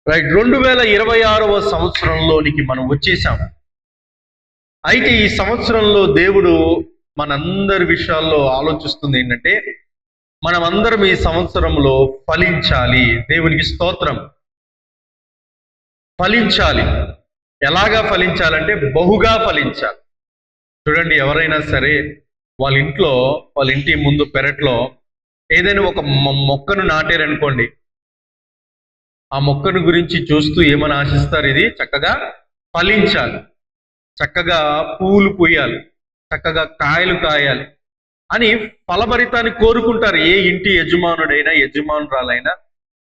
Right, 2026వ సంవత్సరంలోనికి మనం వచ్చేసాం. అయితే ఈ సంవత్సరంలో దేవుడు మనందరి విషయాల్లో ఆలోచిస్తుంది ఏంటంటే, మనమందరం ఈ సంవత్సరంలో ఫలించాలి. దేవునికి స్తోత్రం. ఫలించాలి. ఎలాగా ఫలించాలంటే బహుగా ఫలించాలి. చూడండి, ఎవరైనా సరే వాళ్ళ ఇంటి ముందు పెరట్లో ఏదైనా ఒక మొక్కను నాటారనుకోండి, ఆ మొక్కను గురించి చూస్తూ ఏమని ఆశిస్తారు? ఇది చక్కగా ఫలించాలి, చక్కగా పూలు పూయాలి, చక్కగా కాయలు కాయాలి అని ఫలభరితాన్ని కోరుకుంటారు. ఏ ఇంటి యజమానుడైనా యజమానురాలైనా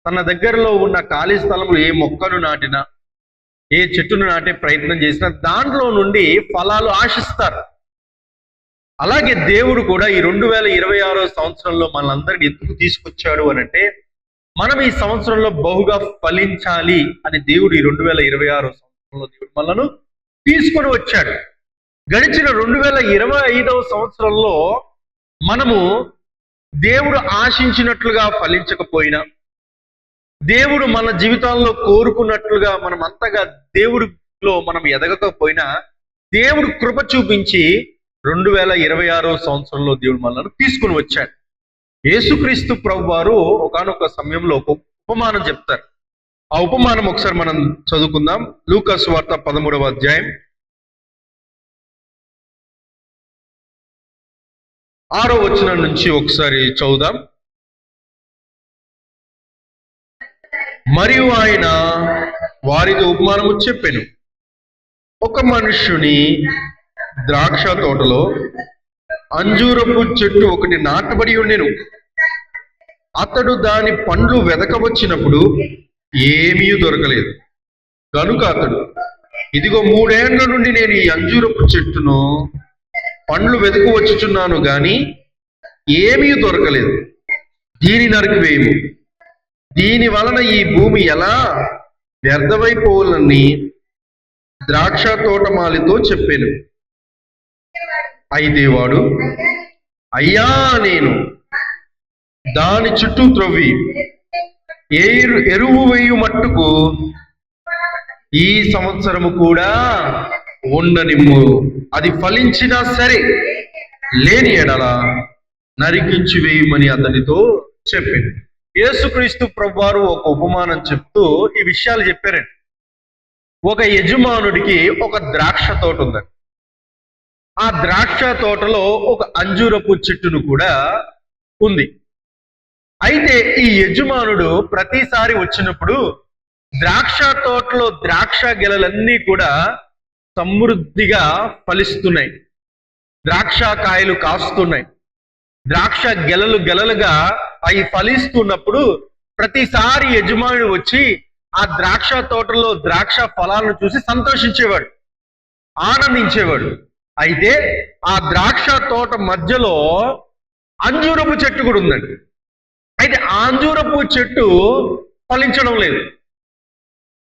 తన దగ్గరలో ఉన్న ఖాళీ స్థలంలో ఏ మొక్కను నాటినా, ఏ చెట్టును నాటే ప్రయత్నం చేసినా దాంట్లో నుండి ఫలాలు ఆశిస్తారు. అలాగే దేవుడు కూడా ఈ 2026వ సంవత్సరంలో మనందరినీ ఎందుకు తీసుకొచ్చాడు అనంటే, మనం ఈ సంవత్సరంలో బహుగా ఫలించాలి అని దేవుడు ఈ 2026వ సంవత్సరంలో దేవుడు మనను తీసుకొని వచ్చాడు. గడిచిన 2025వ సంవత్సరంలో మనము దేవుడు ఆశించినట్లుగా ఫలించకపోయినా, దేవుడు మన జీవితాల్లో కోరుకున్నట్లుగా మనం అంతగా దేవుడిలో మనం ఎదగకపోయినా, దేవుడు కృప చూపించి 2026వ సంవత్సరంలో దేవుడు మనల్ని తీసుకుని వచ్చాడు. యేసుక్రీస్తు ప్రభువారు ఒకానొక సమయంలో ఒక ఉపమానం చెప్తారు. ఆ ఉపమానం ఒకసారి మనం చదువుకుందాం. లూకా సువార్త 13వ అధ్యాయం 6వ వచనం నుంచి ఒకసారి చదువుదాం. మరియు ఆయన వారితో ఉపమానము చెప్పెను. ఒక మనుష్యుని ద్రాక్ష తోటలో అంజూరపు చెట్టు ఒకటి నాటబడి ఉండెను. అతడు దాని పండ్లు వెదకవచ్చినప్పుడు ఏమీ దొరకలేదు. కనుక అతడు, ఇదిగో 3 ఏళ్ల నుండి నేను ఈ అంజూరపు చెట్టును పండ్లు వెదకవచ్చుచున్నాను గాని ఏమీ దొరకలేదు, దీని నరికివేయము, దీని వలన ఈ భూమి ఎలా వ్యర్థమైపోవాలని ద్రాక్ష తోటమాలితో చెప్పాను. అయితే వాడు, అయ్యా, నేను దాని చుట్టూ త్రవ్వి ఎరువు వేయు మట్టుకు ఈ సంవత్సరము కూడా ఉండనిమ్ము, అది ఫలించినా సరే, లేని ఎడల నరికించి వేయమని అతనితో చెప్పింది. యేసుక్రీస్తు ప్రభువారు ఒక ఉపమానం చెప్తూ ఈ విషయాలు చెప్పారండి. ఒక యజమానుడికి ఒక ద్రాక్ష తోట ఉందండి. ఆ ద్రాక్ష తోటలో ఒక అంజూరపు చెట్టును కూడా ఉంది. అయితే ఈ యజమానుడు ప్రతిసారి వచ్చినప్పుడు ద్రాక్ష తోటలో ద్రాక్ష గెలలన్నీ కూడా సమృద్ధిగా ఫలిస్తున్నాయి, ద్రాక్ష కాయలు కాస్తున్నాయి, ద్రాక్ష గెలలుగా అవి ఫలిస్తున్నప్పుడు ప్రతిసారి యజమానుడు వచ్చి ఆ ద్రాక్ష తోటలో ద్రాక్ష ఫలాలను చూసి సంతోషించేవాడు, ఆనందించేవాడు. అయితే ఆ ద్రాక్ష తోట మధ్యలో అంజూరపు చెట్టు కూడా ఉందండి. అయితే ఆ అంజూరపు చెట్టు ఫలించడం లేదు.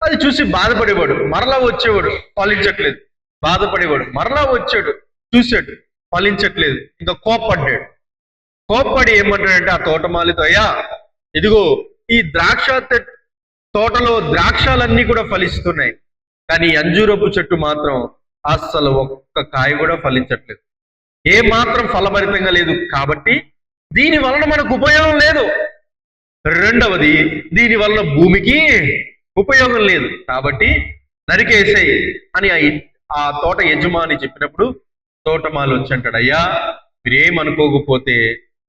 అది చూసి బాధపడేవాడు, మరలా వచ్చేవాడు, ఫలించట్లేదు, బాధపడేవాడు, మరలా వచ్చాడు, చూశాడు, ఫలించట్లేదు. ఇంకా కోప్పడి ఏమంటాడంటే ఆ తోటమాలితో, అయ్యా, ఇదిగో ఈ ద్రాక్ష తోటలో ద్రాక్షాలన్నీ కూడా ఫలిస్తున్నాయి, కానీ అంజూరపు చెట్టు మాత్రం అస్సలు ఒక్క కాయ కూడా ఫలించట్లేదు, ఏ మాత్రం ఫలభరితంగా లేదు. కాబట్టి దీని వలన మనకు ఉపయోగం లేదు. రెండవది, దీని వలన భూమికి ఉపయోగం లేదు, కాబట్టి నరికేసేయి అని ఆ తోట యజమాని చెప్పినప్పుడు తోటమాలి వచ్చి అంటాడు, అయ్యా, మీరేమనుకోకపోతే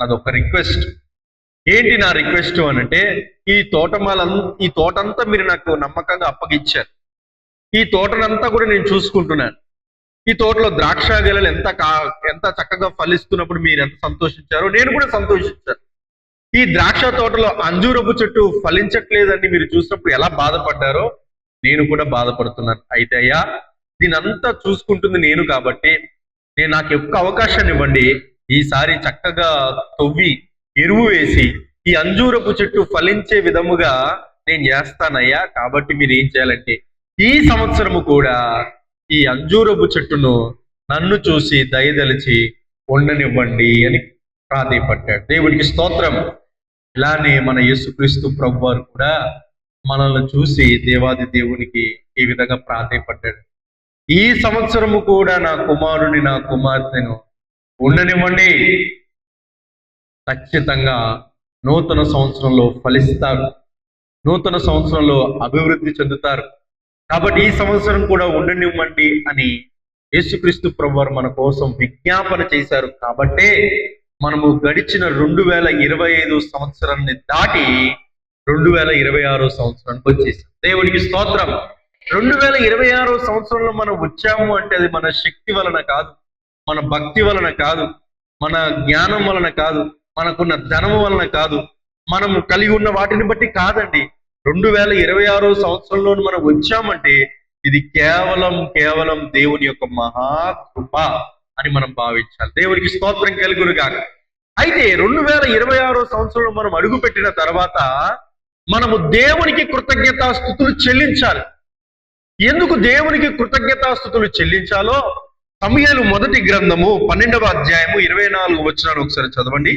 అదొక రిక్వెస్ట్. ఏంటి నా రిక్వెస్ట్ అనంటే, ఈ తోటంతా మీరు నాకు నమ్మకంగా అప్పగించారు, ఈ తోటనంతా కూడా నేను చూసుకుంటున్నాను, ఈ తోటలో ద్రాక్ష గెలలు ఎంత చక్కగా ఫలిస్తున్నప్పుడు మీరు ఎంత సంతోషించారో నేను కూడా సంతోషించాను. ఈ ద్రాక్ష తోటలో అంజూరపు చెట్టు ఫలించట్లేదని మీరు చూసినప్పుడు ఎలా బాధపడ్డారో నేను కూడా బాధపడుతున్నాను. అయితే అయ్యా, దీనంతా చూసుకుంటుంది నేను కాబట్టి నాకు ఒక్క అవకాశాన్ని ఇవ్వండి, ఈసారి చక్కగా తవ్వి ఎరువు వేసి ఈ అంజూరపు చెట్టు ఫలించే విధముగా నేను చేస్తానయ్యా. కాబట్టి మీరు ఏం చేయాలంటే ఈ సంవత్సరము కూడా ఈ అంజూరపు చెట్టును నన్ను చూసి దయదలిచి ఉండనివ్వండి అని ప్రాధేయపడ్డాడు. దేవునికి స్తోత్రం. ఇలానే మన యేసుక్రీస్తు ప్రభువారు కూడా మనల్ని చూసి దేవాది దేవునికి ఈ విధంగా ప్రాధేయపడ్డాడు. ఈ సంవత్సరము కూడా నా కుమారుని నా కుమార్తెను ఉండనివ్వండి, ఖచ్చితంగా నూతన సంవత్సరంలో ఫలిస్తారు, నూతన సంవత్సరంలో అభివృద్ధి చెందుతారు. కాబట్టి ఈ సంవత్సరం కూడా ఉండనివ్వండి అని యేసుక్రీస్తు ప్రభువారు మన కోసం విజ్ఞాపన చేశారు. కాబట్టే మనము గడిచిన 2025 సంవత్సరాన్ని దాటి 2026 సంవత్సరానికి వచ్చేసాం. దేవునికి స్తోత్రం. 2026 సంవత్సరంలో మనం వచ్చాము అంటే అది మన శక్తి వలన కాదు, మన భక్తి వలన కాదు, మన జ్ఞానం వలన కాదు, మనకున్న ధనము వలన కాదు, మనము కలిగి ఉన్న వాటిని బట్టి కాదండి. 2026 సంవత్సరంలో మనం వచ్చామంటే ఇది కేవలం దేవుని యొక్క మహాకృప అని మనం భావించాలి. దేవునికి స్తోత్రం కలుగును గాక. అయితే 2026 సంవత్సరంలో మనం అడుగుపెట్టిన తర్వాత మనము దేవునికి కృతజ్ఞతాస్తుతులు చెల్లించాలి. ఎందుకు దేవునికి కృతజ్ఞతాస్తుతులు చెల్లించాలో సమూయేలు మొదటి గ్రంథము 12వ అధ్యాయము 24 వచనాలు ఒకసారి చదవండి.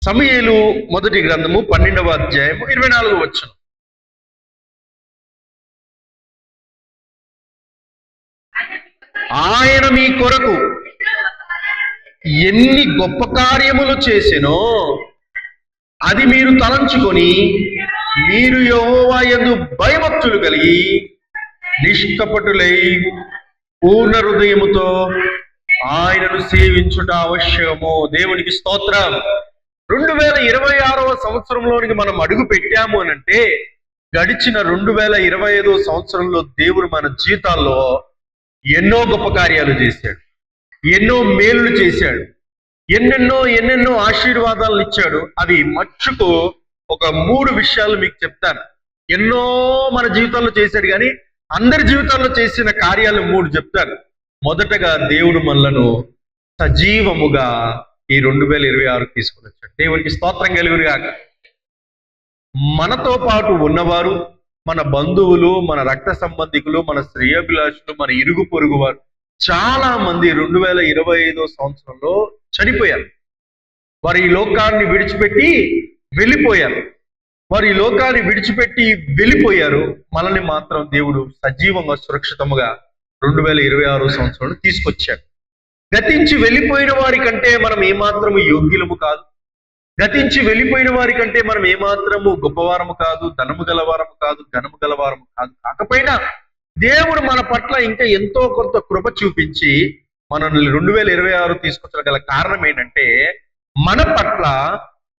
సమూయేలు మొదటి గ్రంథము 12వ అధ్యాయము 24 వచనం. ఆయన మీ కొరకు ఎన్ని గొప్ప కార్యములు చేసెనో అది మీరు తలంచుకొని మీరు యెహోవా యందు భయభక్తులు కలిగి నిష్కపటులై పూర్ణ హృదయముతో ఆయనను సేవించుట అవశ్యము. దేవునికి స్తోత్రం. 2026వ సంవత్సరంలోనికి మనం అడుగు పెట్టాము అనంటే గడిచిన 2025 సంవత్సరంలో దేవుడు మన జీవితాల్లో ఎన్నో గొప్ప కార్యాలు చేశాడు, ఎన్నో మేలులు చేశాడు, ఎన్నెన్నో ఆశీర్వాదాలను ఇచ్చాడు. అవి మచ్చుకు ఒక 3 విషయాలు మీకు చెప్తాను. ఎన్నో మన జీవితాల్లో చేశాడు, కానీ అందరి జీవితాల్లో చేసిన కార్యాలు 3 చెప్తాను. మొదటగా దేవుడు మనలను సజీవముగా ఈ 2026 తీసుకుని వచ్చాడు. దేవునికి స్తోత్రం కలుగును గాక. మనతో పాటు ఉన్నవారు, మన బంధువులు, మన రక్త సంబంధికులు, మన శ్రేయోభిలాషులు, మన ఇరుగు పొరుగు వారు చాలా మంది 2025 సంవత్సరంలో చనిపోయారు. వారు ఈ లోకాన్ని విడిచిపెట్టి వెళ్ళిపోయారు. మనల్ని మాత్రం దేవుడు సజీవంగా సురక్షితంగా 2026 సంవత్సరంలో తీసుకొచ్చాడు. గతించి వెళ్ళిపోయిన వారి కంటే మనం ఏమాత్రము యోగ్యులము కాదు, గతించి వెళ్ళిపోయిన వారి కంటే మనం ఏమాత్రము గొప్పవారము కాదు, ధనము గలవారము కాదు, ఘనము గలవారము కాదు. కాకపోయినా దేవుడు మన పట్ల ఇంకా ఎంతో కొంత కృప చూపించి మనల్ని 2026 తీసుకొచ్చడం గల కారణం ఏంటంటే మన పట్ల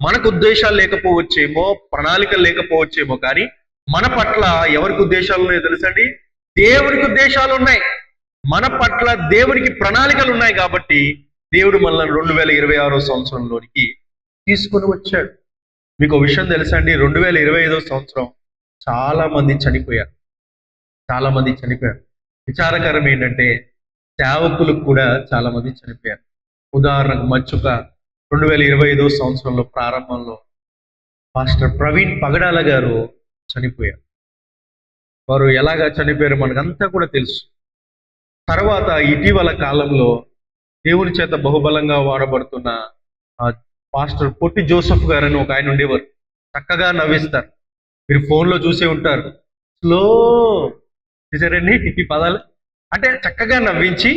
మనకు ఉద్దేశాలు లేకపోవచ్చేమో, ప్రణాళికలు లేకపోవచ్చేమో, కానీ మన పట్ల ఎవరికి ఉద్దేశాలు ఉన్నాయో తెలుసండి? దేవునికి ఉద్దేశాలు ఉన్నాయి. మన పట్ల దేవునికి ప్రణాళికలు ఉన్నాయి. కాబట్టి దేవుడు మనల్ని 2026 సంవత్సరంలోనికి తీసుకొని వచ్చాడు. మీకు ఒక విషయం తెలుసా అండి? 2025 సంవత్సరం చాలా మంది చనిపోయారు. విచారకరం ఏంటంటే సేవకులు కూడా చాలా మంది చనిపోయారు. ఉదాహరణకు మచ్చుక 2025 సంవత్సరంలో ప్రారంభంలో పాస్టర్ ప్రవీణ్ పగడాల గారు చనిపోయారు. వారు ఎలాగా చనిపోయారు మనకంతా కూడా తెలుసు. తర్వాత ఇటీవల కాలంలో దేవుని చేత బహుబలంగా వాడబడుతున్న పాస్టర్ పొట్టి జోసెఫ్ గారు అని ఒక ఆయన ఉండేవారు. చక్కగా నవ్విస్తారు, మీరు ఫోన్లో చూసే ఉంటారు. స్లో చూసారండి ఈ పదాలు. అంటే చక్కగా నవ్వించి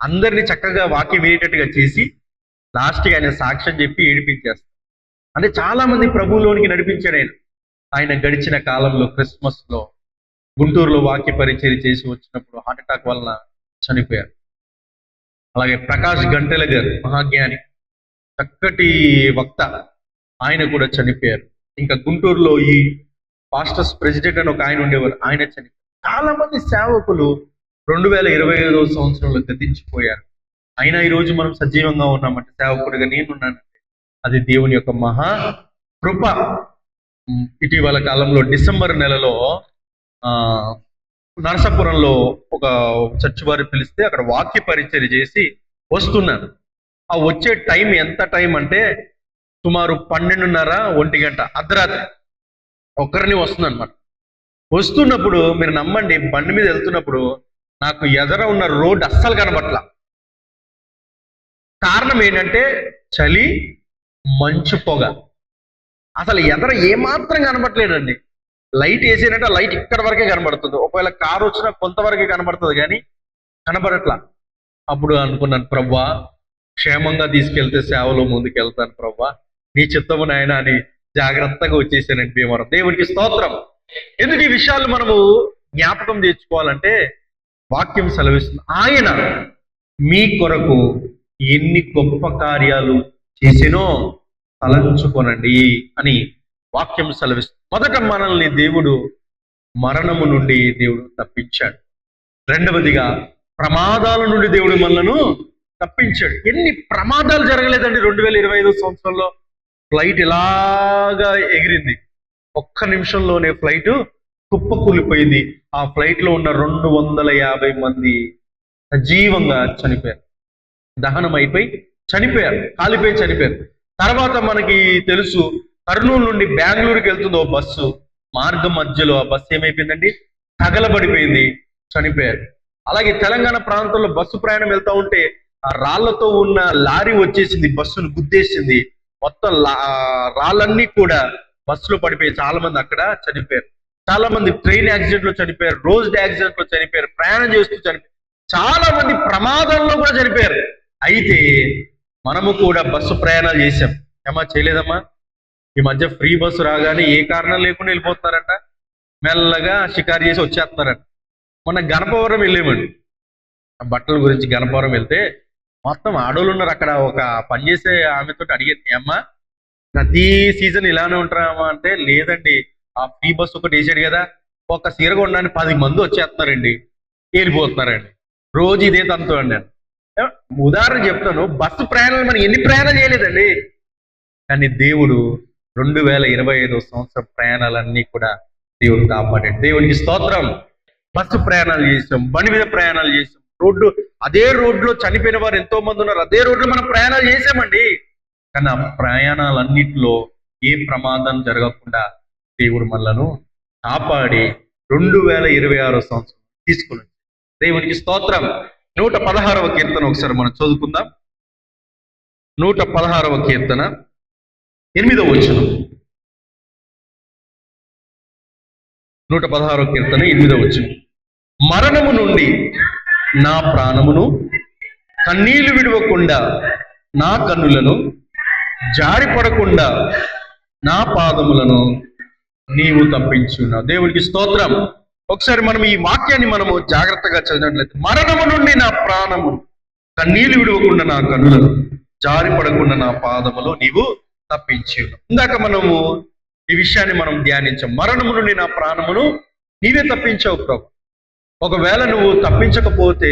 అందరినీ చక్కగా వాక్యం వినేటట్టుగా చేసి లాస్ట్కి ఆయన సాక్ష్యం చెప్పి ఏడిపించేస్తారు. అంటే చాలా మంది ప్రభువులోనికి నడిపించాడు ఆయన గడిచిన కాలంలో క్రిస్మస్లో గుంటూరులో వాక్య పరిచర్య చేసి వచ్చినప్పుడు హార్ట్ అటాక్ వలన చనిపోయారు. అలాగే ప్రకాష్ గంటెల గారు, మహాజ్ఞాని, చక్కటి వక్త, ఆయన కూడా చనిపోయారు. ఇంకా గుంటూరులో ఈ పాస్టర్స్ ప్రెసిడెంట్ అని ఒక ఆయన ఉండేవారు, ఆయన చనిపోయారు. చాలా మంది సేవకులు 2025 సంవత్సరంలో గతించిపోయారు. అయినా ఈరోజు మనం సజీవంగా ఉన్నామంటే, సేవకుడిగా నేనున్నానంటే అది దేవుని యొక్క మహా కృప. ఇటీవల కాలంలో డిసెంబర్ నెలలో నరసాపురంలో ఒక చర్చ్ వారు పిలిస్తే అక్కడ వాక్య పరిచర్య చేసి వస్తున్నాను. ఆ వచ్చే టైం ఎంత టైం అంటే సుమారు 12:30, 1 గంట అర్ధరాత్రి ఒక్కరిని వస్తుంది అనమాట. వస్తున్నప్పుడు మీరు నమ్మండి, బండి మీద వెళ్తున్నప్పుడు నాకు ఎదర ఉన్న రోడ్డు అస్సలు కనబట్లా. కారణం ఏంటంటే చలి, మంచు, పొగ, అసలు ఎదర ఏమాత్రం కనబట్లేదండి. లైట్ వేసేనంటే ఆ లైట్ ఇక్కడ వరకే కనబడుతుంది. ఒకవేళ కారు వచ్చినా కొంతవరకే కనబడుతుంది కానీ కనబడట్లా. అప్పుడు అనుకున్నాను, ప్రవ్వా క్షేమంగా తీసుకెళ్తే సేవలో ముందుకు వెళ్తాను ప్రవ్వా, నీ చిత్తము నాయన అని జాగ్రత్తగా వచ్చేసానండి భీమవరం. దేవునికి స్తోత్రం. ఎందుకు ఈ విషయాలు మనము జ్ఞాపకం తెచ్చుకోవాలంటే వాక్యం సెలవిస్తుంది, ఆయన మీ కొరకు ఎన్ని గొప్ప కార్యాలు చేసినో తలంచుకొనండి అని వాక్యం సెలవిస్తుంది. మొదట మనల్ని దేవుడు మరణము నుండి దేవుడు తప్పించాడు. రెండవదిగా ప్రమాదాల నుండి దేవుడు మనలను తప్పించాడు. ఎన్ని ప్రమాదాలు జరగలేదండి 2025 సంవత్సరంలో. ఫ్లైట్ ఇలాగా ఎగిరింది, ఒక్క నిమిషంలోనే ఫ్లైట్ కుప్పకూలిపోయింది. ఆ ఫ్లైట్ లో ఉన్న 250 మంది సజీవంగా చనిపోయారు, దహనం అయిపోయి చనిపోయారు, కాలిపోయి చనిపోయారు. తర్వాత మనకి తెలుసు, కర్నూలు నుండి బెంగళూరుకి వెళ్తుంది ఓ బస్సు, మార్గం మధ్యలో ఆ బస్సు ఏమైపోయిందండి, తగలబడిపోయింది, చనిపోయారు. అలాగే తెలంగాణ ప్రాంతంలో బస్సు ప్రయాణం వెళ్తా ఉంటే ఆ రాళ్లతో ఉన్న లారీ వచ్చేసింది, బస్సును గుద్దేసింది. మొత్తం రాళ్ళన్నీ కూడా బస్సులో పడిపోయి చాలా మంది అక్కడ చనిపోయారు. చాలా మంది ట్రైన్ యాక్సిడెంట్ లో చనిపోయారు, రోడ్ యాక్సిడెంట్ లో చనిపోయారు, ప్రయాణం చేస్తూ చనిపోయారు. చాలా మంది ప్రమాదంలో కూడా చనిపోయారు. అయితే మనము కూడా బస్సు ప్రయాణాలు చేసాం, ఏమా చేయలేదమ్మా? ఈ మధ్య ఫ్రీ బస్సు రాగానే ఏ కారణం లేకుండా వెళ్ళిపోతున్నారంట, మెల్లగా షికారు చేసి వచ్చేస్తున్నారంట. మొన్న గణపవరం వెళ్ళామండి, బట్టల గురించి గణపవరం వెళ్తే మొత్తం ఆడోళ్ళు ఉన్నారు అక్కడ. ఒక పనిచేసే ఆమెతో అడిగేది, అమ్మా ప్రతి సీజన్ ఇలానే ఉంటారమ్మా అంటే, లేదండి ఆ ఫ్రీ బస్సు ఒకటి వేసాడు కదా, ఒక సీర కొనడానికి 10 మంది వచ్చేస్తున్నారండి, వెళ్ళిపోతున్నారండి, రోజు ఇదే తంతు అండి. ఉదాహరణ చెప్తాను, బస్సు ప్రయాణాలు మనం ఎన్ని ప్రయాణాలు చేయలేదండి, కానీ దేవుడు 2025 సంవత్సరం ప్రయాణాలన్నీ కూడా దేవుడు కాపాడాడు. దేవునికి స్తోత్రం. బస్సు ప్రయాణాలు చేసాం, బండి మీద ప్రయాణాలు చేసాం, అదే రోడ్లో చనిపోయిన వారు ఎంతో మంది ఉన్నారు, అదే రోడ్లో మనం ప్రయాణాలు చేసామండి. కానీ ఆ ప్రయాణాలన్నిటిలో ఏ ప్రమాదం జరగకుండా దేవుడు మనలను కాపాడి 2026 సంవత్సరం తీసుకుని దేవునికి స్తోత్రం. 116వ కీర్తన ఒకసారి మనం చదువుకుందాం. 116వ కీర్తన 8వ వచనం. 116వ కీర్తన 8వ వచనం. మరణము నుండి నా ప్రాణమును, కన్నీళ్లు విడవకుండా నా కన్నులను, జారిపడకుండా నా పాదములను నీవు తప్పించున్నావు. దేవునికి స్తోత్రం. ఒకసారి మనం ఈ వాక్యాన్ని మనము జాగ్రత్తగా చదివినట్లయితే, మరణము నుండి నా ప్రాణము, కన్నీళ్లు విడవకుండా నా కన్నులను, జారిపడకుండా నా పాదములు నీవు తప్పించు. ఇందాక మనము ఈ విషయాన్ని మనం ధ్యానించాం. మరణము నుండి నా ప్రాణమును నీవే తప్పించావు ప్రభు. ఒకవేళ నువ్వు తప్పించకపోతే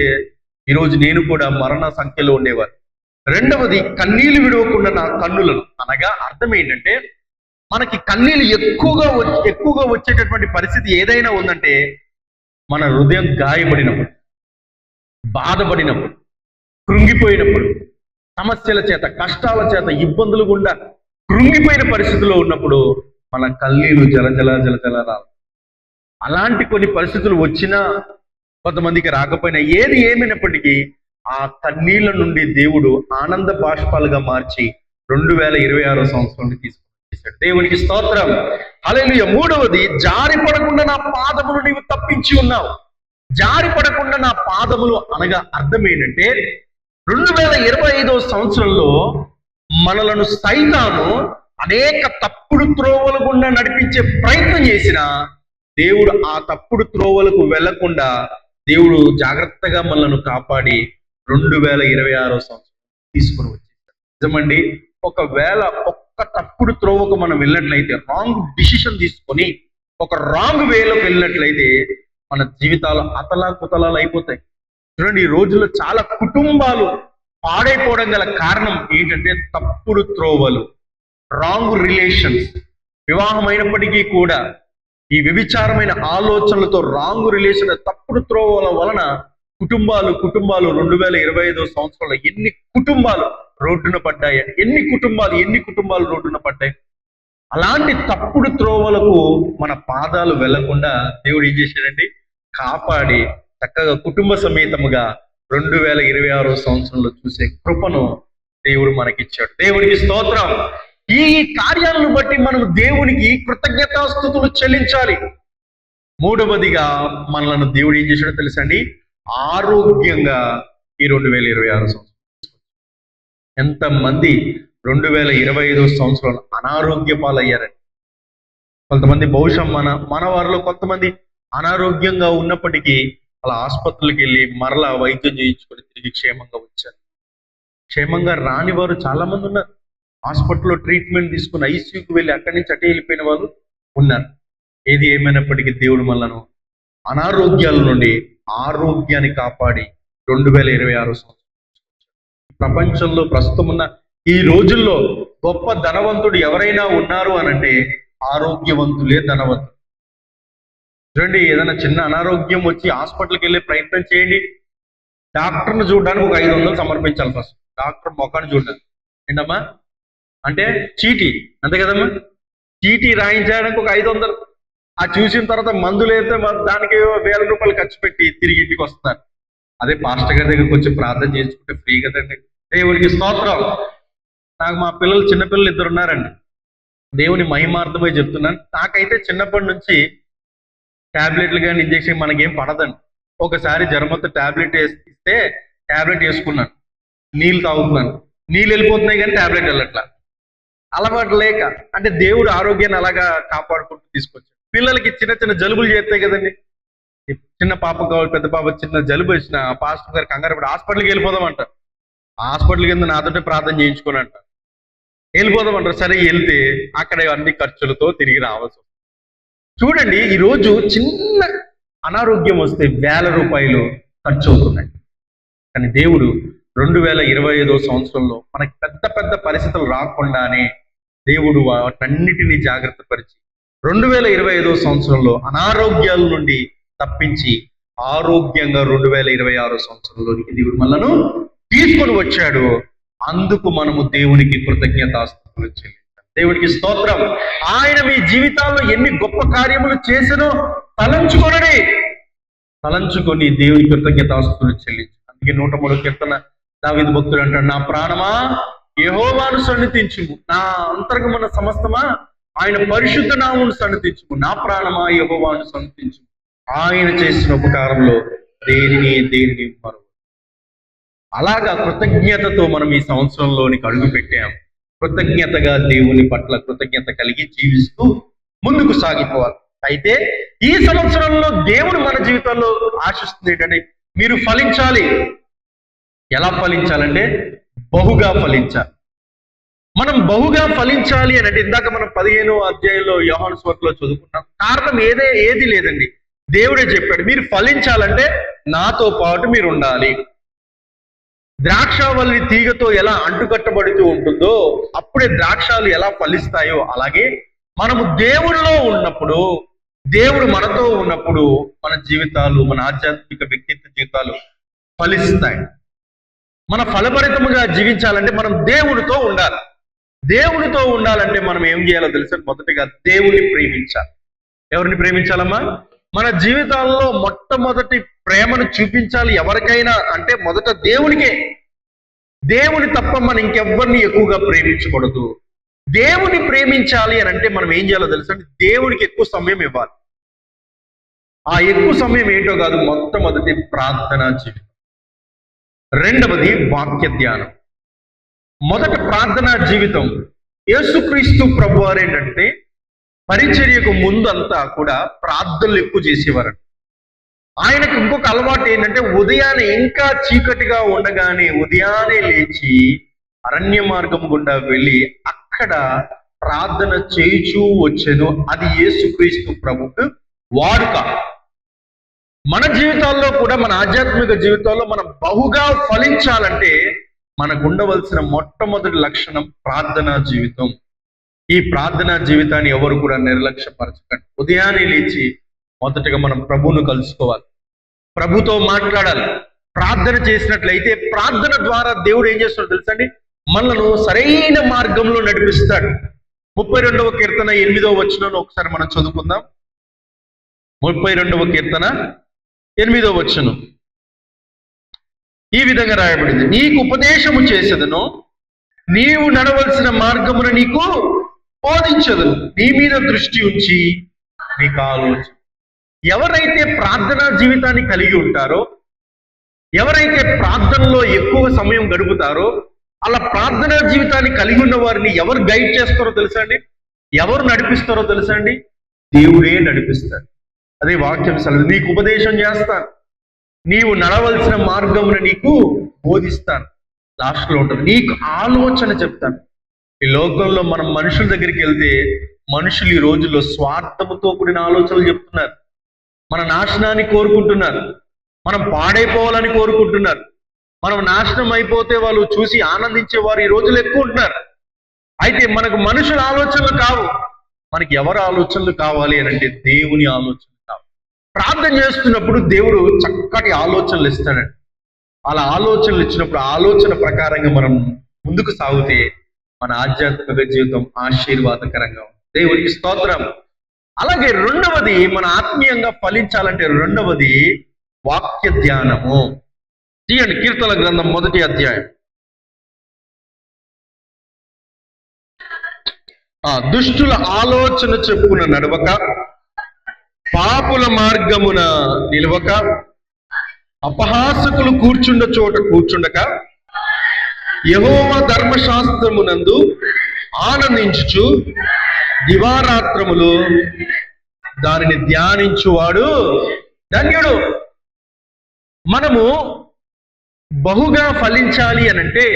ఈరోజు నేను కూడా మరణ సంఖ్యలో ఉండేవారు. రెండవది, కన్నీళ్లు విడవకుండా నా కన్నులను, అనగా అర్థం ఏంటంటే, మనకి కన్నీళ్ళు ఎక్కువగా వచ్చేటటువంటి పరిస్థితి ఏదైనా ఉందంటే, మన హృదయం గాయపడినప్పుడు, బాధపడినప్పుడు, కృంగిపోయినప్పుడు, సమస్యల చేత, కష్టాల చేత, ఇబ్బందులు గుండా కృంగిపోయిన పరిస్థితిలో ఉన్నప్పుడు మన కన్నీళ్ళు జలజల రావు. అలాంటి కొన్ని పరిస్థితులు వచ్చినా, కొంతమందికి రాకపోయినా, ఏది ఏమైనప్పటికీ ఆ కన్నీళ్ల నుండి దేవుడు ఆనంద బాష్పాలుగా మార్చి 2026 సంవత్సరాన్ని తీసుకొచ్చేసాడు. దేవునికి స్తోత్రం. హల్లెలూయా. మూడవది, జారిపడకుండా నా పాదములు నీవు తప్పించి ఉన్నావు. జారిపడకుండా నా పాదములు అనగా అర్థం ఏంటంటే, 2025 సంవత్సరంలో మనలను సైతాను అనేక తప్పుడు త్రోవల గుండా నడిపించే ప్రయత్నం చేసిన దేవుడు ఆ తప్పుడు త్రోవలకు వెళ్లకుండా దేవుడు జాగ్రత్తగా మనలను కాపాడి 2026 సంవత్సరం తీసుకుని వచ్చేసాడు. నిజమండి, ఒకవేళ ఒక్క తప్పుడు త్రోవకు మనం వెళ్ళినట్లయితే, రాంగ్ డిసిషన్ తీసుకొని ఒక రాంగ్ వేలోకి వెళ్ళినట్లయితే మన జీవితాలు అతలాకుతలాలు అయిపోతాయి. చూడండి, ఈ రోజుల్లో చాలా కుటుంబాలు పాడైపోవడం గల కారణం ఏంటంటే తప్పుడు త్రోవలు, రాంగ్ రిలేషన్స్. వివాహం అయినప్పటికీ కూడా ఈ వ్యభిచారమైన ఆలోచనలతో, రాంగ్ రిలేషన్, తప్పుడు త్రోవల వలన కుటుంబాలు 2025 సంవత్సరంలో ఎన్ని కుటుంబాలు రోడ్డున పడ్డాయి, ఎన్ని కుటుంబాలు రోడ్డున పడ్డాయి. అలాంటి తప్పుడు త్రోవలకు మన పాదాలు వెళ్లకుండా దేవుడు ఏం చేశాడండి, కాపాడి చక్కగా కుటుంబ సమేతముగా 2026 సంవత్సరంలో చూసే కృపను దేవుడు మనకిచ్చాడు. దేవుడికి స్తోత్రం. ఈ కార్యాలను బట్టి మనం దేవునికి కృతజ్ఞతాస్తుతులు చెల్లించాలి. మూడవదిగా మనలను దేవుడు ఏం చేశాడో తెలుసండి, ఆరోగ్యంగా ఈ 2026 సంవత్సరం. ఎంతమంది 2025 సంవత్సరంలో అనారోగ్య పాలయ్యారండి. కొంతమంది బహుశా మన వారిలో కొంతమంది అనారోగ్యంగా ఉన్నప్పటికీ అలా ఆసుపత్రులకు వెళ్ళి మరలా వైద్యం చేయించుకొని తిరిగి క్షేమంగా వచ్చారు. క్షేమంగా రాని వారు చాలా మంది ఉన్నారు. హాస్పిటల్లో ట్రీట్మెంట్ తీసుకుని ఐసీయూకి వెళ్ళి అక్కడి నుంచి అటే వెళ్ళిపోయిన వాళ్ళు ఉన్నారు. ఏది ఏమైనప్పటికీ దేవుడు మనలను అనారోగ్యాల నుండి ఆరోగ్యాన్ని కాపాడి 2026 సంవత్సరం ప్రపంచంలో ప్రస్తుతం ఉన్న ఈ రోజుల్లో గొప్ప ధనవంతుడు ఎవరైనా ఉన్నారు అనంటే ఆరోగ్యవంతులే ధనవంతుడు. చూడండి, ఏదైనా చిన్న అనారోగ్యం వచ్చి హాస్పిటల్కి వెళ్ళే ప్రయత్నం చేయండి. డాక్టర్ని చూడడానికి ఒక 500 సమర్పించాలి. ఫస్ట్ డాక్టర్ మొఖాన్ని చూడడానికి ఏంటమ్మా అంటే చీటీ, అంతే కదమ్మా, చీటీ రాయించడానికి ఒక 500. ఆ చూసిన తర్వాత మందులు అయితే దానికి 1000 రూపాయలు ఖర్చు పెట్టి తిరిగి ఇంటికి వస్తున్నారు. అదే పాస్టర్ గారి దగ్గరికి వచ్చి ప్రార్థన చేసుకుంటే ఫ్రీ కదండి. దేవునికి స్తోత్రం. నాకు మా పిల్లలు చిన్నపిల్లలు 2 ఉన్నారండి. దేవుని మహిమార్థమై చెప్తున్నాను. నాకైతే చిన్నప్పటి నుంచి ట్యాబ్లెట్లు కానీ ఇంజక్షన్ మనకేం పడదండి. ఒకసారి జ్వరంతో ట్యాబ్లెట్ ఇస్తే ట్యాబ్లెట్ వేసుకున్నాను, నీళ్ళు తాగుతున్నాను, నీళ్ళు వెళ్ళిపోతున్నాయి కానీ ట్యాబ్లెట్ వెళ్ళట్లా. అలవాటు లేక అంటే దేవుడు ఆరోగ్యాన్ని అలాగా కాపాడుకుంటూ తీసుకొచ్చాడు. పిల్లలకి చిన్న చిన్న జలుబులు చేస్తాయి కదండి. చిన్న పాప కావాలి, పెద్ద పాప చిన్న జలుబు వచ్చిన పాస్టర్ గారు కంగారు పడి హాస్పిటల్కి వెళ్ళిపోదామంట. హాస్పిటల్ కింద నాతోటే ప్రార్థన చేయించుకోనంట. వెళ్ళిపోదామంటారు. సరే వెళ్తే అక్కడ అన్ని ఖర్చులతో తిరిగి రావచ్చు. చూడండి, ఈరోజు చిన్న అనారోగ్యం వస్తే 1000 రూపాయలు ఖర్చు అవుతున్నాయి. కానీ దేవుడు 2025 సంవత్సరంలో మనకి పెద్ద పెద్ద పరిస్థితులు రాకుండానే దేవుడు వాటన్నిటినీ జాగ్రత్త పరిచి 2025 సంవత్సరంలో అనారోగ్యాల నుండి తప్పించి ఆరోగ్యంగా 2026 సంవత్సరంలోనికి దేవుడు మనలను తీసుకొని వచ్చాడు. అందుకు మనము దేవునికి కృతజ్ఞతాస్తుతులు చెల్లించాలి. దేవునికి స్తోత్రం. ఆయన మీ జీవితాల్లో ఎన్ని గొప్ప కార్యములు చేసినో తలంచుకొని దేవుని కృతజ్ఞతాస్తుతులు చెల్లించాలి. అందుకే 103 కీర్తన దావీదు భక్తుడు అంటాడు, నా ప్రాణమా యెహోవాను సన్నిధించుము, నా అంతరంగమున సమస్తమా ఆయన పరిశుద్ధ నామమును సన్నిధించుము, నా ప్రాణమా యెహోవాను సన్నిధించుము, ఆయన చేసిన ఉపకారంలో దేనిని మరువు. అలాగా కృతజ్ఞతతో మనం ఈ సంవత్సరంలోనికి అడుగు పెట్టాం. కృతజ్ఞతగా దేవుని పట్ల కృతజ్ఞత కలిగి జీవిస్తూ ముందుకు సాగిపోవాలి. అయితే ఈ సంవత్సరంలో దేవుడు మన జీవితంలో ఆశిస్తుంది ఏంటంటే మీరు ఫలించాలి. ఎలా ఫలించాలంటే బహుగా ఫలించాలి. మనం బహుగా ఫలించాలి అని అంటే ఇందాక మనం 15వ అధ్యాయంలో యోహాను సువార్తలో చదువుకున్నాం. కారణం ఏది లేదండి, దేవుడే చెప్పాడు మీరు ఫలించాలంటే నాతో పాటు మీరు ఉండాలి. ద్రాక్షావల్లి తీగతో ఎలా అంటుకట్టబడుతూ ఉంటుందో అప్పుడే ద్రాక్షాలు ఎలా ఫలిస్తాయో అలాగే మనము దేవుడిలో ఉన్నప్పుడు, దేవుడు మనతో ఉన్నప్పుడు మన జీవితాలు, మన ఆధ్యాత్మిక వ్యక్తిత్వ జీవితాలు ఫలిస్తాయి. మన ఫలభరితముగా జీవించాలంటే మనం దేవుడితో ఉండాలి. దేవుడితో ఉండాలంటే మనం ఏం చేయాలో తెలుసా? మొదటిగా దేవుని ప్రేమించాలి. ఎవరిని ప్రేమించాలమ్మా? మన జీవితాల్లో మొట్టమొదటి ప్రేమను చూపించాలి ఎవరికైనా అంటే మొదట దేవునికే. దేవుని తప్ప మనం ఇంకెవ్వరిని ఎక్కువగా ప్రేమించకూడదు. దేవుని ప్రేమించాలి అని అంటే మనం ఏం చేయాలో తెలుసా? దేవునికి ఎక్కువ సమయం ఇవ్వాలి. ఆ ఎక్కువ సమయం ఏంటో కాదు, మొట్టమొదటి ప్రార్థనా జీవితం, రెండవది వాక్య ధ్యానం. మొదట ప్రార్థనా జీవితం. యేసుక్రీస్తు ప్రభువారు ఏంటంటే పరిచర్యకు ముందంతా కూడా ప్రార్థనలు ఎక్కువ చేసేవారంట. ఆయనకు ఇంకొక అలవాటు ఏంటంటే ఉదయాన్నే ఇంకా చీకటిగా ఉండగానే ఉదయాన్నే లేచి అరణ్య మార్గం గుండా వెళ్ళి అక్కడ ప్రార్థన చేయుచూ వచ్చెను. అది యేసుక్రీస్తు ప్రభుకు వాడుక. మన జీవితాల్లో కూడా, మన ఆధ్యాత్మిక జీవితాల్లో మనం బహుగా ఫలించాలంటే మనకు ఉండవలసిన మొట్టమొదటి లక్షణం ప్రార్థనా జీవితం. ఈ ప్రార్థనా జీవితాన్ని ఎవరు కూడా నిర్లక్ష్యపరచకండి. ఉదయాన్నే లేచి మొదటగా మనం ప్రభువును కలుసుకోవాలి, ప్రభుతో మాట్లాడాలి. ప్రార్థన చేసినట్లయితే ప్రార్థన ద్వారా దేవుడు ఏం చేస్తాడో తెలుసండి, మనను సరైన మార్గంలో నడిపిస్తాడు. 32వ కీర్తన 8వ వచనం ఒకసారి మనం చదువుకుందాం. 32వ కీర్తన 8వ వచనం ఈ విధంగా రాయబడింది, నీకు ఉపదేశము చేసేదను, నీవు నడవలసిన మార్గమున నీకు బోధించదు. నీ మీద దృష్టి ఉంచి నీకు ఆలోచన. ఎవరైతే ప్రార్థనా జీవితాన్ని కలిగి ఉంటారో, ఎవరైతే ప్రార్థనలో ఎక్కువ సమయం గడుపుతారో, అలా ప్రార్థనా జీవితాన్ని కలిగి ఉన్న వారిని ఎవరు గైడ్ చేస్తారో తెలుసా అండి? ఎవరు నడిపిస్తారో తెలుసా అండి? దేవుడే నడిపిస్తాడు. అదే వాక్యం సెలవు. నీకు ఉపదేశం చేస్తాను, నీవు నడవలసిన మార్గమును నీకు బోధిస్తాను. లాస్ట్లో ఉంటుంది, నీకు ఆలోచన చెప్తాను. ఈ లోకంలో మనం మనుషుల దగ్గరికి వెళ్తే మనుషులు ఈ రోజుల్లో స్వార్థముతో కూడిన ఆలోచనలు చెప్తున్నారు. మన నాశనాన్ని కోరుకుంటున్నారు, మనం పాడైపోవాలని కోరుకుంటున్నారు. మనం నాశనం అయిపోతే వాళ్ళు చూసి ఆనందించేవారు ఈ రోజులు ఎక్కువ ఉంటున్నారు. అయితే మనకు మనుషుల ఆలోచనలు కావు, మనకి ఎవరి ఆలోచనలు కావాలి అని అంటే దేవుని ఆలోచనలు కావాలి. ప్రార్థన చేస్తున్నప్పుడు దేవుడు చక్కటి ఆలోచనలు ఇస్తాడండి. అలా ఆలోచనలు ఇచ్చినప్పుడు ఆలోచన ప్రకారంగా మనం ముందుకు సాగితే మన ఆధ్యాత్మిక జీవితం ఆశీర్వాదకరంగా ఉంది. దేవునికి స్తోత్రం. అలాగే రెండవది, మన ఆత్మీయంగా ఫలించాలంటే రెండవది వాక్య ధ్యానము. తీయండి కీర్తన గ్రంథం 1వ అధ్యాయం. దుష్టుల ఆలోచన చెప్పున నడవక, పాపుల మార్గమున నిలవక, అపహాసకులు కూర్చుండ చోట కూర్చుండక, యెహోవా ధర్మశాస్త్రమునందు ఆనందించుచు దివారాత్రములు దానిని ధ్యానించువాడు ధన్యుడు. మనము బహుగా ఫలించాలి అనంటే,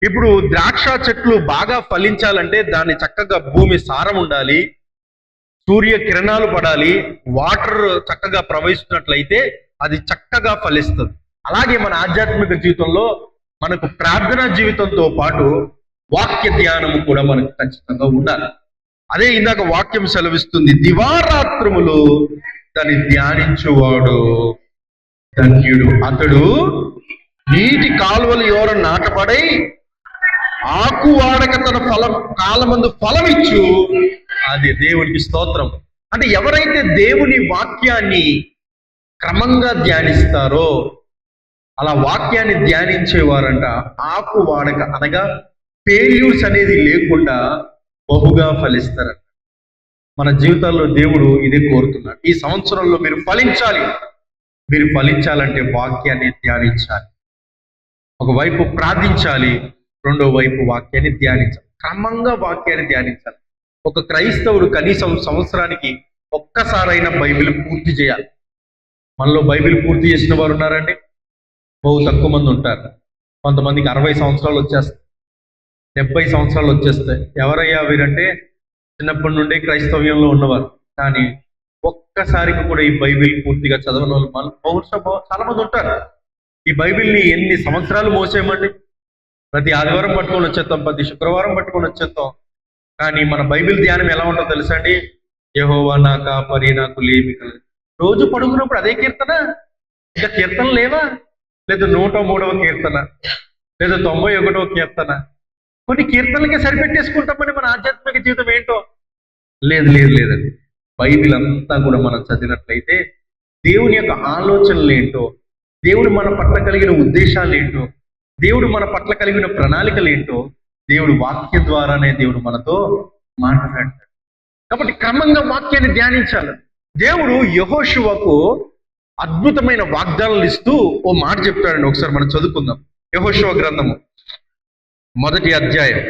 ఇప్పుడు ద్రాక్ష చెట్లు బాగా ఫలించాలంటే దాన్ని చక్కగా భూమి సారం ఉండాలి, సూర్య కిరణాలు పడాలి, వాటర్ చక్కగా ప్రవహిస్తున్నట్లయితే అది చక్కగా ఫలిస్తుంది. అలాగే మన ఆధ్యాత్మిక జీవితంలో మనకు ప్రార్థనా జీవితంతో పాటు వాక్య ధ్యానము కూడా మనకు ఖచ్చితంగా ఉండాలి. అదే ఇందాక వాక్యం సెలవిస్తుంది, దివారాత్రములు దాన్ని ధ్యానించువాడు ధన్యుడు. అతడు నీటి కాలువలు ఎవరు నాటపడై ఆకు వాడక తన ఫలం కాలమందు ఫలమిచ్చు. అది దేవునికి స్తోత్రం. అంటే ఎవరైతే దేవుని వాక్యాన్ని క్రమంగా ధ్యానిస్తారో, అలా వాక్యాన్ని ధ్యానించేవారంట ఆకు వాడక, అనగా ఫెయిల్యూర్స్ అనేది లేకుండా బహుగా ఫలిస్తారంట. మన జీవితాల్లో దేవుడు ఇదే కోరుతున్నాడు. ఈ సంవత్సరంలో మీరు ఫలించాలి. మీరు ఫలించాలంటే వాక్యాన్ని ధ్యానించాలి. ఒకవైపు ప్రార్థించాలి, రెండో వైపు వాక్యాన్ని ధ్యానించాలి. క్రమంగా వాక్యాన్ని ధ్యానించాలి. ఒక క్రైస్తవుడు కనీసం సంవత్సరానికి ఒక్కసారైనా బైబిల్ పూర్తి చేయాలి. మనలో బైబిల్ పూర్తి చేసిన వారు ఉన్నారండి? బహు తక్కువ మంది ఉంటారు. కొంతమందికి 60 సంవత్సరాలు వచ్చేస్తాయి, 70 సంవత్సరాలు వచ్చేస్తాయి. ఎవరయ్యా వీరంటే చిన్నప్పటి నుండి క్రైస్తవ్యంలో ఉన్నవారు, కానీ ఒక్కసారికి కూడా ఈ బైబిల్ పూర్తిగా చదవని వాళ్ళు బహుశా చాలా మంది ఉంటారు. ఈ బైబిల్ని ఎన్ని సంవత్సరాలు మోసేయమండి? ప్రతి ఆదివారం పట్టుకొని వచ్చేస్తాం, ప్రతి శుక్రవారం పట్టుకొని వచ్చేస్తాం. కానీ మన బైబిల్ ధ్యానం ఎలా ఉంటుందో తెలుసా అండి? యెహోవా నా కాపరి, నాకు లేమి కలగదు. రోజు పడుకున్నప్పుడు అదే కీర్తన, ఇంకా కీర్తన లేవా? లేదా 103వ కీర్తన, లేదా 91వ కీర్తన, కొన్ని కీర్తనలకే సరిపెట్టేసుకుంటామని మన ఆధ్యాత్మిక జీవితం ఏంటో. లేదండి. బైబిల్ అంతా కూడా మనం చదివినట్లయితే దేవుని యొక్క ఆలోచనలు ఏంటో, దేవుడు మన పట్ల కలిగిన ఉద్దేశాలు ఏంటో, దేవుడు మన పట్ల కలిగిన ప్రణాళికలు ఏంటో దేవుడు వాక్యం ద్వారానే దేవుడు మనతో మాట్లాడతాడు. కాబట్టి క్రమంగా వాక్యాన్ని ధ్యానించాలి. దేవుడు యెహోషువకు అద్భుతమైన వాగ్దానాలు ఇస్తూ ఓ మాట చెప్తాడండి. ఒకసారి మనం చదువుకుందాం. యెహోషువ గ్రంథము 1వ అధ్యాయం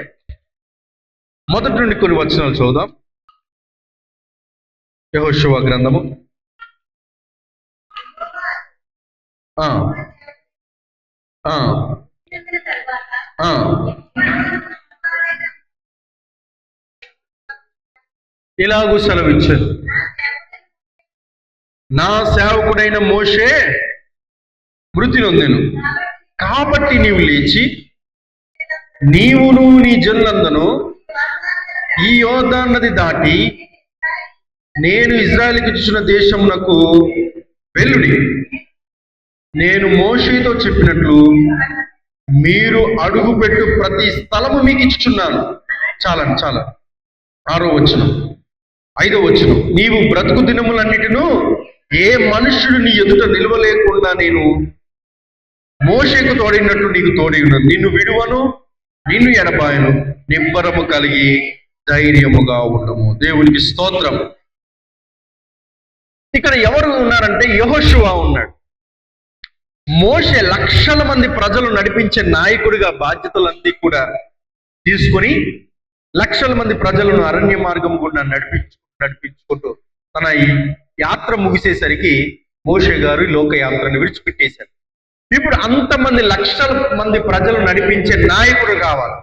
1 నుండి కొన్ని వచనాలు చదువుదాం. యెహోషువ గ్రంథము ఇలాగూ సెలవిచ్చారు, నా సేవకుడైన మోషే మృతి నొందెను. కాబట్టి నీవు లేచి నీవును నీ జనులందరూ ఈ యోర్దాను నది దాటి నేను ఇజ్రాయేలుకి ఇచ్చిన దేశమునకు వెళ్ళుడి. నేను మోషేతో చెప్పినట్లు మీరు అడుగుపెట్టు ప్రతి స్థలము మీకు ఇచ్చుచున్నాను. చాలా 6వ వచనం, 5వ వచనం, నీవు బ్రతుకు దినములన్నిటిను ఏ మనుష్యుడు నీ ఎదుట నిలవలేకుండా నేను మోషేకు తోడైనట్లు నీకు తోడై ఉన్నాను. నిన్ను విడువను, నిన్ను ఎడబాయను, నిబ్బరము కలిగి ధైర్యముగా ఉండము. దేవునికి స్తోత్రం. ఇక్కడ ఎవరు ఉన్నారంటే యెహోషువ ఉన్నాడు. మోషే లక్షల మంది ప్రజలు నడిపించే నాయకుడిగా బాధ్యతలన్నీ కూడా తీసుకొని లక్షల మంది ప్రజలను అరణ్య మార్గం గుండా నడిపించుకుంటూ తన ఈ యాత్ర ముగిసేసరికి మోషే గారు లోకయాత్రను విడిచిపెట్టేశారు. ఇప్పుడు అంతమంది లక్షల మంది ప్రజలు నడిపించే నాయకుడు కావాలి.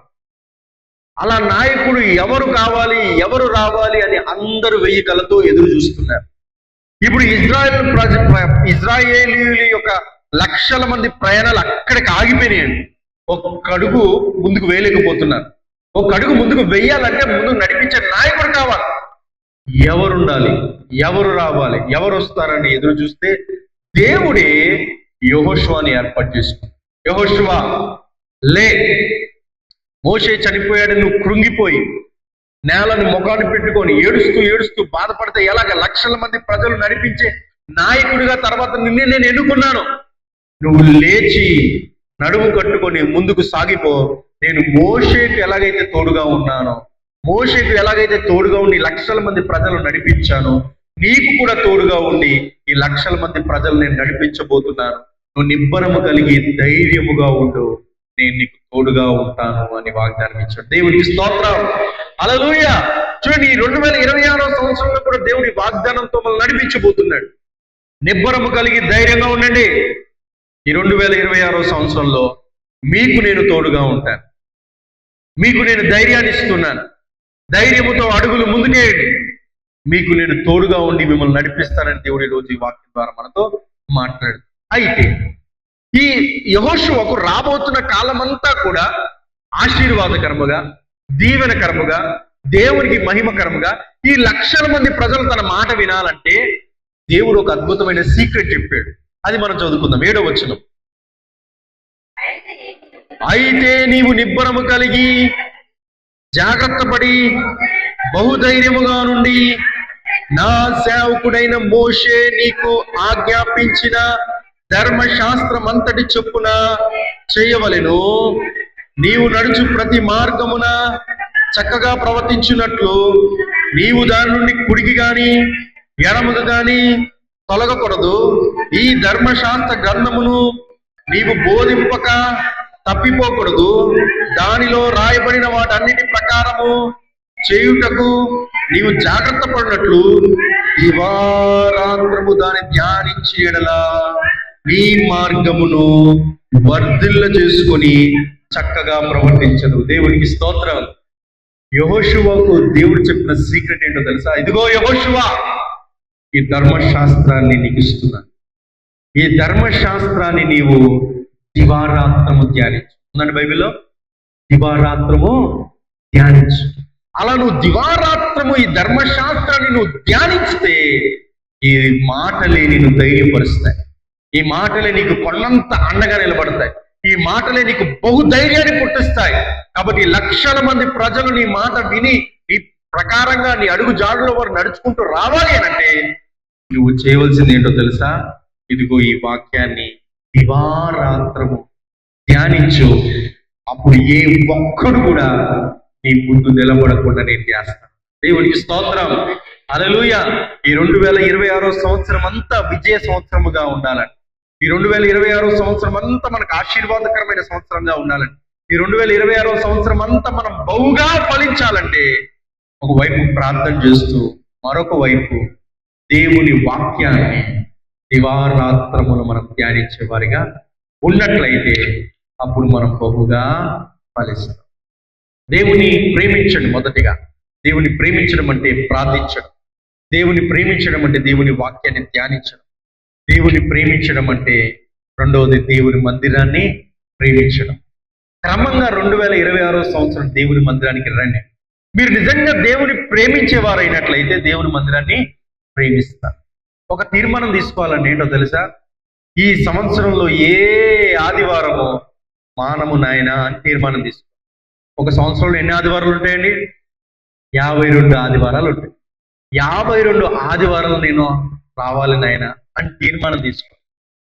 అలా నాయకుడు ఎవరు కావాలి, ఎవరు రావాలి అని అందరూ వెయ్యి కళ్ళతో ఎదురు చూస్తున్నారు. ఇప్పుడు ఇజ్రాయేలీయుల యొక్క లక్షల మంది ప్రయాణాలు అక్కడికి ఆగిపోయినాయండి. ఒక్క అడుగు ముందుకు వేయలేకపోతున్నారు. ఒక అడుగు ముందుకు వెయ్యాలంటే ముందుకు నడిపించే నాయకుడు కావాలి. ఎవరుండాలి, ఎవరు రావాలి, ఎవరు వస్తారని ఎదురు చూస్తే దేవుడే యెహోషువని ఏర్పాటు చేసుకున్నాడు. యెహోషువ లే, మోషే చనిపోయాడు, నువ్వు కృంగిపోయి నేలను ముఖాన్ని పెట్టుకొని ఏడుస్తూ ఏడుస్తూ బాధపడితే ఎలాగ? లక్షల మంది ప్రజలు నడిపించే నాయకుడిగా తర్వాత నిన్నే నేను ఎన్నుకున్నాను. నువ్వు లేచి నడుము కట్టుకొని ముందుకు సాగిపో. నేను మోషేకు ఎలాగైతే తోడుగా ఉన్నానో, మోషేకు ఎలాగైతే తోడుగా ఉండి లక్షల మంది ప్రజలు నడిపించాను, నీకు కూడా తోడుగా ఉండి ఈ లక్షల మంది ప్రజలు నేను నడిపించబోతున్నాను. నువ్వు నిబ్బరము కలిగి ధైర్యముగా ఉండు, నేను నీకు తోడుగా ఉంటాను అని వాగ్దానం ఇచ్చాడు. దేవునికి స్తోత్రం. హల్లెలూయా. చూడండి, ఈ 2026వ సంవత్సరంలో కూడా దేవుడి వాగ్దానంతో మనల్ని నడిపించబోతున్నాడు. నిబ్బరము కలిగి ధైర్యంగా ఉండండి. ఈ 2026వ సంవత్సరంలో మీకు నేను తోడుగా ఉంటాను, మీకు నేను ధైర్యాన్ని ఇస్తున్నాను. ధైర్యముతో అడుగులు ముందుకేయండి, మీకు నేను తోడుగా ఉండి మిమ్మల్ని నడిపిస్తానని దేవుడి రోజు ఈ వాక్యం ద్వారా మనతో మాట్లాడు. అయితే ఈ యెహోషువకు రాబోతున్న కాలమంతా కూడా ఆశీర్వాదకరముగా, దీవెనకరముగా, దేవునికి మహిమకరముగా ఈ లక్షల మంది ప్రజలు తన మాట వినాలంటే దేవుడు ఒక అద్భుతమైన సీక్రెట్ చెప్పాడు. అది మనం చదువుకుందాం. 7వ వచనం. అయితే నీవు నిబ్బరము కలిగి జాగ్రత్త పడి బహుధైర్యముగా నుండి నా సేవకుడైన మోషే నీకు ఆజ్ఞాపించిన ధర్మశాస్త్రమంతటి చొప్పున చేయవలెను. నీవు నడుచు ప్రతి మార్గమున చక్కగా ప్రవర్తించున్నట్లు నీవు దాని నుండి కుడికి గాని ఎడమకు గాని తొలగకూడదు. ఈ ధర్మశాస్త్ర గ్రంథమును నీవు బోధింపక తప్పిపోకూడదు. దానిలో రాయబడిన వాటన్నిటి ప్రకారము చేయుటకు నీవు జాగ్రత్త పడినట్లు దివారాత్రము దాన్ని ధ్యానించి ఎడలా నీ మార్గమును వర్ధిల్ల చేసుకొని చక్కగా ప్రవర్తించదు. దేవునికి స్తోత్రం. యెహోషువకు దేవుడు చెప్పిన సీక్రెట్ ఏంటో తెలుసా? ఇదిగో యెహోషువ, ఈ ధర్మశాస్త్రాన్ని నీకు ఇస్తున్నాను. ఈ ధర్మశాస్త్రాన్ని నీవు దివారాత్రము ధ్యానించు. ఉందండి బైబిల్లో, దివారాత్రము ధ్యానించు. అలా నువ్వు దివారాత్రము ఈ ధర్మశాస్త్రాన్ని నువ్వు ధ్యానిస్తే ఈ మాటలే నిన్ను ధైర్యపరుస్తాయి. ఈ మాటలే నీకు కొండంత అండగా నిలబడతాయి. ఈ మాటలే నీకు బహుధైర్యాన్ని పుట్టిస్తాయి. కాబట్టి లక్షల మంది ప్రజలు నీ మాట విని నీ ప్రకారంగా నీ అడుగు జాడులో వారు నడుచుకుంటూ రావాలి అనంటే నువ్వు చేయవలసింది ఏంటో తెలుసా? ఇదిగో ఈ వాక్యాన్ని దివారాత్రము ధ్యానించు. అప్పుడు ఏ ఒక్కడు కూడా నీ ముందు నిలబడకుండా నేను చేస్తాను. దేవునికి స్తోత్రం. హల్లెలూయా. ఈ 2026వ సంవత్సరం అంతా విజయ సంవత్సరముగా ఉండాలని, ఈ 2026వ సంవత్సరం అంతా మనకు ఆశీర్వాదకరమైన సంవత్సరంగా ఉండాలని, ఈ 2026వ సంవత్సరం అంతా మనం బహుగా ఫలించాలంటే ఒకవైపు ప్రార్థన చేస్తూ మరొక వైపు దేవుని వాక్యాన్ని దివారాత్రములు మనం ధ్యానించే వారిగా ఉన్నట్లయితే అప్పుడు మనం బహుగా ఫలిస్తాం. దేవుని ప్రేమించండి. మొదటిగా దేవుని ప్రేమించడం అంటే ప్రార్థించడం. దేవుని ప్రేమించడం అంటే దేవుని వాక్యాన్ని ధ్యానించడం. దేవుని ప్రేమించడం అంటే రెండవది దేవుని మందిరాన్ని ప్రేమించడం. క్రమంగా 2026వ సంవత్సరం దేవుని మందిరానికి రండి. మీరు నిజంగా దేవుని ప్రేమించేవారైనట్లయితే దేవుని మందిరాన్ని ప్రేమిస్తారు. ఒక తీర్మానం తీసుకోవాలండి. ఏంటో తెలుసా? ఈ సంవత్సరంలో ఏ ఆదివారమో మానము నాయన అని తీర్మానం తీసుకో. ఒక సంవత్సరంలో ఎన్ని ఆదివారాలు ఉంటాయండి? 52 ఆదివారాలు ఉంటాయి. 52 ఆదివారాలు నేను రావాలి నాయన అని తీర్మానం తీసుకో.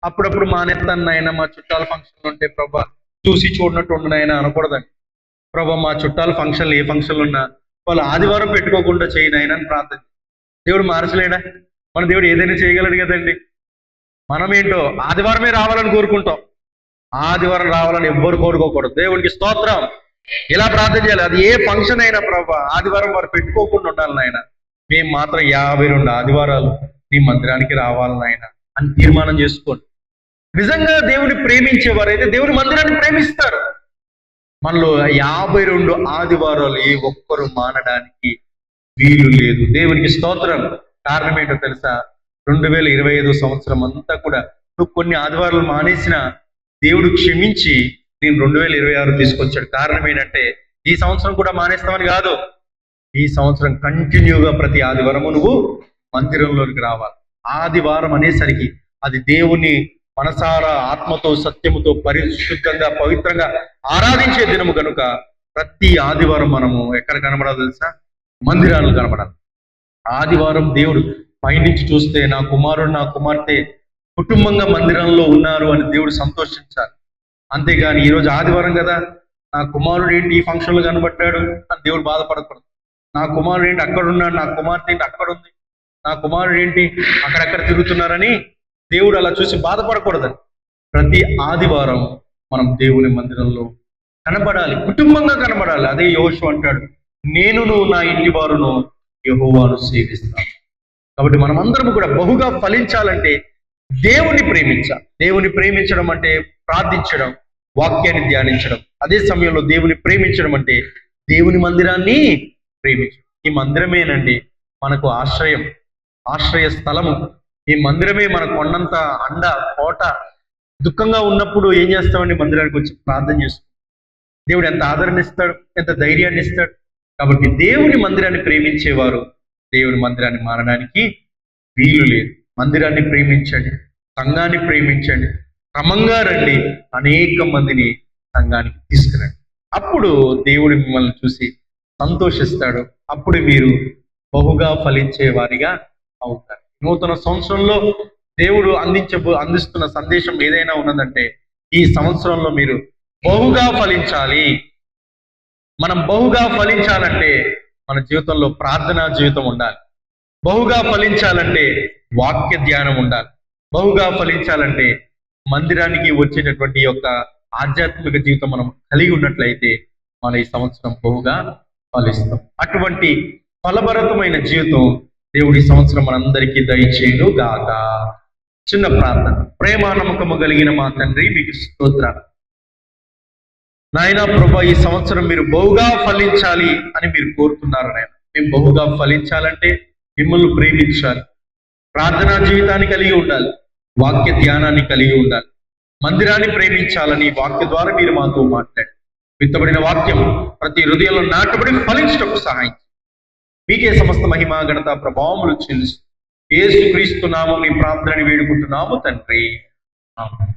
అప్పుడప్పుడు మానేస్తాను నాయన, మా చుట్టాల ఫంక్షన్లు ఉంటే ప్రభా చూసి చూడనట్టు ఉండు నాయన అనకూడదండి. ప్రభా మా చుట్టాల ఫంక్షన్లు ఏ ఫంక్షన్లు ఉన్నా వాళ్ళు ఆదివారం పెట్టుకోకుండా చేయనైనా అని ప్రార్థన. దేవుడు మార్చలేడా? మన దేవుడు ఏదైనా చేయగలడు కదండి. మనమేంటో ఆదివారమే రావాలని కోరుకుంటాం. ఆదివారం రావాలని ఎవ్వరు కోరుకోకూడదు. దేవుడికి స్తోత్రం. ఇలా ప్రార్థన చేయాలి. అది ఏ ఫంక్షన్ అయినా ప్రభా ఆదివారం వారు పెట్టుకోకుండా ఉండాలి నాయన. మేము మాత్రం 52 ఆదివారాలు నీ మందిరానికి రావాలి నాయన అని తీర్మానం చేసుకోండి. నిజంగా దేవుని ప్రేమించేవారైతే దేవుని మందిరాన్ని ప్రేమిస్తారు. మనలో 52 ఆదివారాలు ఏ ఒక్కరు మానడానికి వీలు లేదు. దేవునికి స్తోత్రం. కారణం ఏంటో తెలుసా? 2025 సంవత్సరం అంతా కూడా నువ్వు కొన్ని ఆదివారాలు మానేసిన దేవుడు క్షమించి నేను 2026 తీసుకొచ్చాడు. కారణం ఏంటంటే ఈ సంవత్సరం కూడా మానేస్తామని కాదు. ఈ సంవత్సరం కంటిన్యూగా ప్రతి ఆదివారము నువ్వు మందిరంలోనికి రావాలి. ఆదివారం అనేసరికి అది దేవుని మనసారా ఆత్మతో సత్యముతో పరిశుద్ధంగా పవిత్రంగా ఆరాధించే దినము కనుక ప్రతి ఆదివారం మనము ఎక్కడ కనబడాలి తెలుసా? మందిరాలు కనబడాలి. ఆదివారం దేవుడు పైనుంచి చూస్తే నా కుమారుడు నా కుమార్తె కుటుంబంగా మందిరంలో ఉన్నారు అని దేవుడు సంతోషించాలి. అంతేగాని ఈరోజు ఆదివారం కదా నా కుమారుడు ఏంటి ఈ ఫంక్షన్లో కనబడ్డాడు అని దేవుడు బాధపడకూడదు. నా కుమారుడు ఏంటి అక్కడ ఉన్నాడు, నా కుమార్తె ఏంటి అక్కడ ఉంది, నా కుమారుడు ఏంటి అక్కడక్కడ తిరుగుతున్నారని దేవుడు అలా చూసి బాధపడకూడదని ప్రతి ఆదివారం మనం దేవుని మందిరంలో కనబడాలి, కుటుంబంగా కనబడాలి. అదే యెహోషువ అంటాడు, నేనును నా ఇంటి వారును యెహోవాను సేవిస్తాను. కాబట్టి మనమందరం కూడా బహుగా ఫలించాలంటే దేవుని ప్రేమించాలి. దేవుని ప్రేమించడం అంటే ప్రార్థించడం, వాక్యాన్ని ధ్యానించడం. అదే సమయంలో దేవుని ప్రేమించడం అంటే దేవుని మందిరాన్ని ప్రేమించడం. ఈ మందిరమేనండి మనకు ఆశ్రయ స్థలము. ఈ మందిరమే మన కొండంత అండ కోట. దుఃఖంగా ఉన్నప్పుడు ఏం చేస్తామండి? మందిరానికి వచ్చి ప్రార్థన చేస్తాం. దేవుడు ఎంత ఆదరణ ఇస్తాడు, ఎంత ధైర్యాన్ని ఇస్తాడు. కాబట్టి దేవుని మందిరాన్ని ప్రేమించేవారు దేవుని మందిరాన్ని మారడానికి వీలు లేదు. మందిరాన్ని ప్రేమించండి, సంఘాన్ని ప్రేమించండి, క్రమంగా రండి, అనేక మందిని సంఘానికి తీసుకురండి. అప్పుడు దేవుడు మిమ్మల్ని చూసి సంతోషిస్తాడు. అప్పుడు మీరు బహుగా ఫలించే వారిగా అవుతారు. నూతన సంవత్సరంలో దేవుడు అందిస్తున్న సందేశం ఏదైనా ఉన్నదంటే ఈ సంవత్సరంలో మీరు బహుగా ఫలించాలి. మనం బహుగా ఫలించాలంటే మన జీవితంలో ప్రార్థనా జీవితం ఉండాలి. బహుగా ఫలించాలంటే వాక్య ధ్యానం ఉండాలి. బహుగా ఫలించాలంటే మందిరానికి వచ్చేటటువంటి యొక్క ఆధ్యాత్మిక జీవితం మనం కలిగి ఉన్నట్లయితే మన ఈ సంవత్సరం బహుగా ఫలిస్తాం. అటువంటి ఫలభరితమైన జీవితం దేవుడి సంవత్సరం మనందరికీ దయచేయును గాక. చిన్న ప్రార్థన. ప్రేమ నమ్మకము కలిగిన మా తండ్రి, మీకు స్తోత్రాలు నాయనా. ప్రభా, ఈ సంవత్సరం మీరు బహుగా ఫలించాలి అని మీరు కోరుతున్నారు నాయన. మేము బహుగా ఫలించాలంటే మిమ్మల్ని ప్రేమించాలి, ప్రార్థనా జీవితాన్ని కలిగి ఉండాలి, వాక్య ధ్యానాన్ని కలిగి ఉండాలి, మందిరాన్ని ప్రేమించాలని వాక్య ద్వారా మీరు మాతో మాట్లాడి విత్తబడిన వాక్యం ప్రతి హృదయంలో నాటబడి ఫలించటకు సహాయం. మీకే సమస్త మహిమ ఘనత ప్రభావములు చెల్లిస్తూ యేసుక్రీస్తు నామమున ఈ ప్రార్థనని వేడుకుంటున్నాము తండ్రి. ఆమేన్.